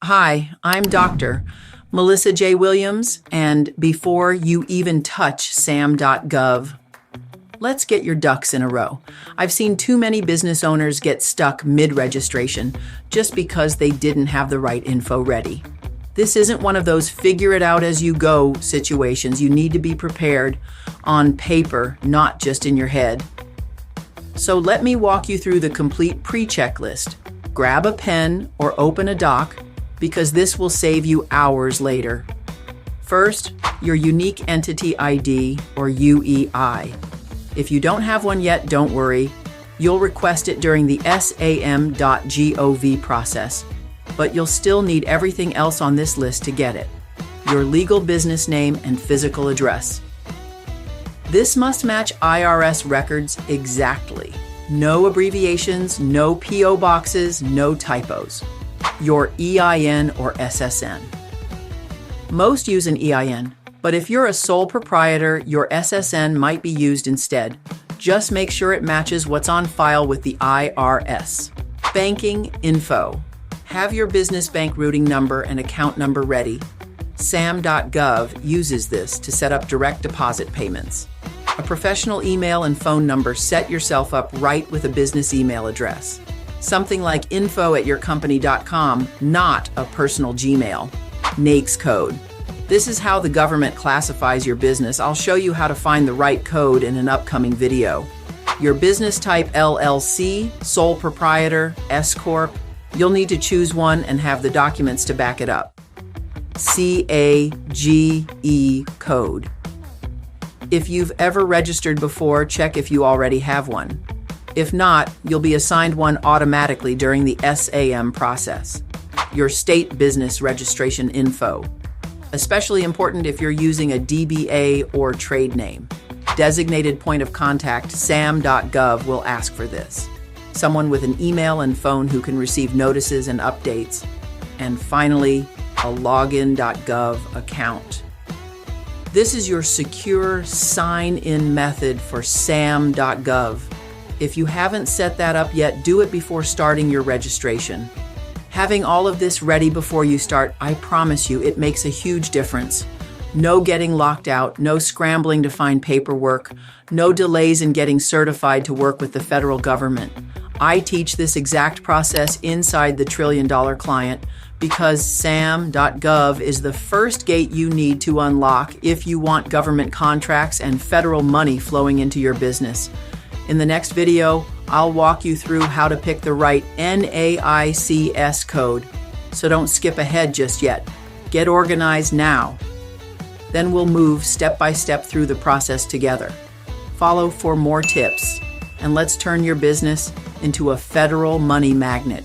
Hi, I'm Dr. Melissa J. Williams, and before you even touch SAM.gov, let's get your ducks in a row. I've seen too many business owners get stuck mid-registration just because they didn't have the right info ready. This isn't one of those figure-it-out-as-you-go situations. You need to be prepared on paper, not just in your head. So let me walk you through the complete pre-checklist. Grab a pen or open a doc, because this will save you hours later. First, your Unique Entity ID, or UEI. If you don't have one yet, don't worry. You'll request it during the SAM.gov process, but you'll still need everything else on this list to get it. Your legal business name and physical address. This must match IRS records exactly. No abbreviations, no PO boxes, no typos. Your EIN or SSN. Most use an EIN, but if you're a sole proprietor, your SSN might be used instead. Just make sure it matches what's on file with the IRS. Banking info. Have your business bank routing number and account number ready. SAM.gov uses this to set up direct deposit payments. A professional email and phone number set yourself up right with a business email address. Something like info@yourcompany.com, not a personal Gmail. NAICS code. This is how the government classifies your business. I'll show you how to find the right code in an upcoming video. Your business type LLC, sole proprietor, S-Corp. You'll need to choose one and have the documents to back it up. CAGE code. If you've ever registered before, check if you already have one. If not, you'll be assigned one automatically during the SAM process. Your state business registration info. Especially important if you're using a DBA or trade name. Designated point of contact, SAM.gov will ask for this. Someone with an email and phone who can receive notices and updates. And finally, a login.gov account. This is your secure sign-in method for SAM.gov. If you haven't set that up yet, do it before starting your registration. Having all of this ready before you start, I promise you, it makes a huge difference. No getting locked out, no scrambling to find paperwork, no delays in getting certified to work with the federal government. I teach this exact process inside the $1 Trillion Client because SAM.gov is the first gate you need to unlock if you want government contracts and federal money flowing into your business. In the next video, I'll walk you through how to pick the right NAICS code, so don't skip ahead just yet. Get organized now. Then we'll move step by step through the process together. Follow for more tips, and let's turn your business into a federal money magnet.